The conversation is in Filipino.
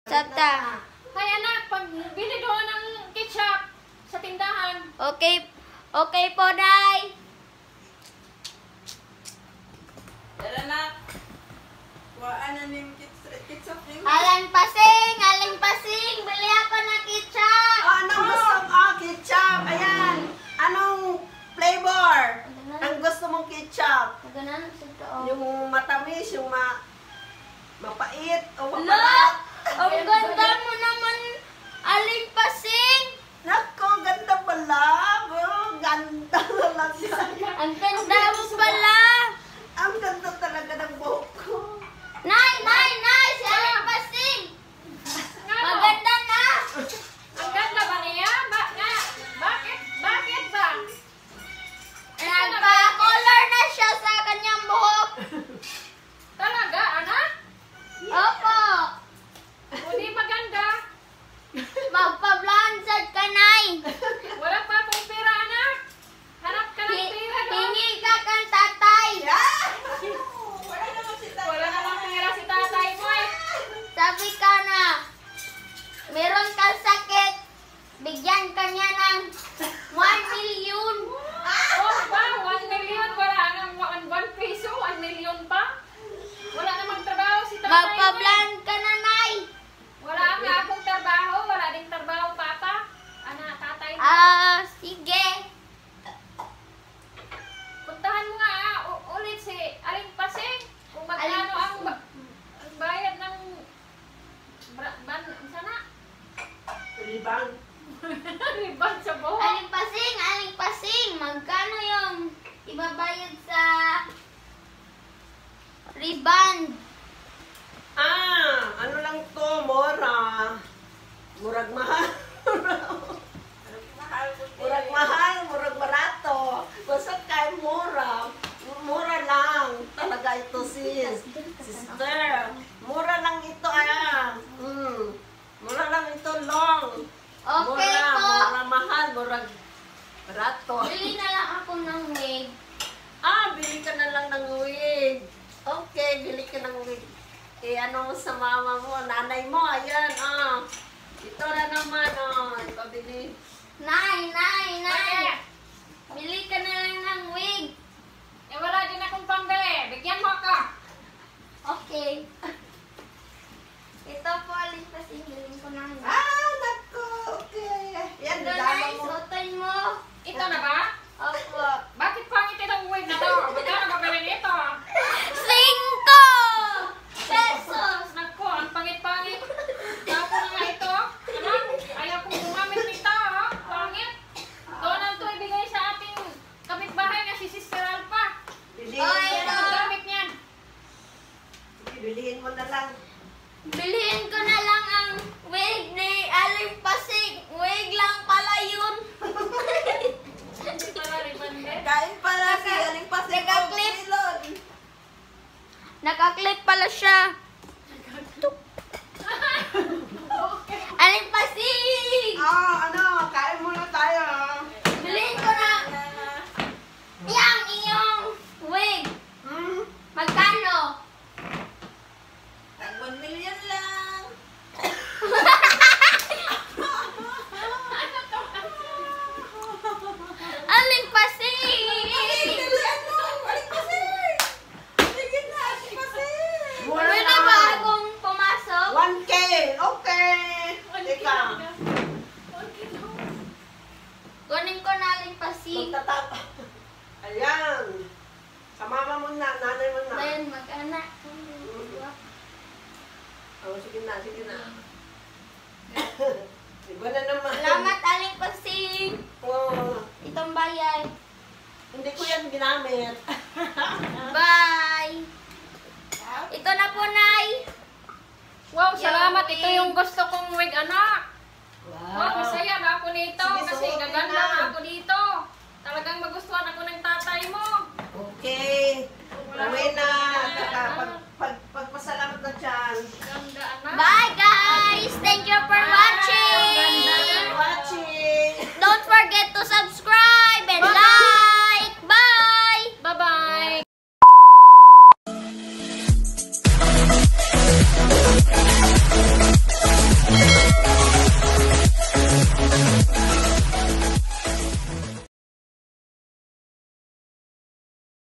Sata. Hay anak, pag bili doon ng ketchup sa tindahan. Okay. Okay po, Day. Tara na. Kuhaan na yung ketchup niyo. Aling pasing. Bili ako ng ketchup. Oh, anong gusto mo? Oh, ketchup. Ayan. Anong flavor? Ang gusto mong ketchup? Ganun sa tao. Yung matamis, yung mapait, o Look! mapalat? Ang ganda mo naman, aling pasing. Nako, ganda pala. Oh, ganda talaga. Ang ganda mo pala. Ang ganda talaga ng buhok ko. Nay, si aling pasing. Maganda na. Ang ganda ba niya? Bakit ba? Nagpa-color na siya sa kanyang buhok. Talaga, anak? Opo. Hindi maganda. Magpa-bronzed ka, Nay. Wala pa akong pera, anak. Hanap ka ng pera doon. Hingi ka kang tatay. Wala naman si tatay. Wala namang pera si tatay mo eh. Sabi ka na, meron kang sakit, bigyan ka niya ng 1 million. Oh, ba? 1 million? Wala nang 1 peso? 1 million pa? Wala namang trabaho si tatay mo eh. Magpa-blonde ka na, Nay. Wala nga akong trabaho. Wala ding trabaho, papa. Anak, tatay mo. Sige. Puntahan mo nga ulit si Aling Pasing. Kung magkano ang bayad ng sana? Ribang. Riban sa buhok. Aling pasing, magkano yung ibabayad sa ribbon? Ano lang to, mura. Murag mahal. Murag mahal, murag barato. Basta kay mura. Mura lang. Talaga ito, sis. Sister. Mura lang ito, Mura lang ito, long. Okay mura, po. Mura mahal, murag barato. Bili na lang ako ng wig. Bili ka na lang ng wig. Okay, bili ka ng wig. Ano sa mama mo, nanay mo, ayan, Ito na naman, ipabili. Nay. Bakit? Bili ka na lang ng wig. Eh, wala din akong pambili. Bigyan mo ako. Okay. Ito po, aling pasing, bilhin ko ng wig. Naku, okay. Yan, Ito, dama Nay, mo. suotin mo. Ito na ba? Opo. Bakit pangit itong wig na to? Magkano mabili nito? 5 pesos. Naku, ang pangit-pangit. Tapo na nga ito. Anak, ayaw kong gumamit nito. Pangit. Doon ang to ibigay sa ating kapitbahay na si Sister Alpha. Bilihin Oh, mo Yan ito. ang na. gamit niyan. Bilihin mo na lang. Bilhin ko na lang ang wig ni aling pasing. Wig lang pala yun. Hindi pala rimande. Kain pala si Aling Pasig. Naka-clip. Pilon. Nakaklip pala siya. Aling pasing! Kain muna tayo. Bilhin ko na yung iyong wig. Magkano? Tag 1 million lang. Aling pasing! Mura Pwede lang. ba akong pumasok? 1K. Okay. Teka. Kunin ko na aling pasing. Magtatap. Ayan. Sa mama mo na, nanay mo na. Ayan, mag-anak. Sige na. Iba na naman. Salamat aling pasing. Itong bayad. Hindi ko yan ginamit. Bye! Ito na po, Nay. Wow, salamat. Yung Ito yung gusto kong wig, anak. Wow, Wow. masaya na ako nito. Sige, Kasi suotin gaganda na. na ako dito. Talagang magustuhan ako ng tatay mo. Okay. Uwi na. Pagpasalamat na dyan. Ganda, anak. Bye, guys! Thank you for watching! Watching. Don't forget to subscribe and like! Bye! Bye-bye.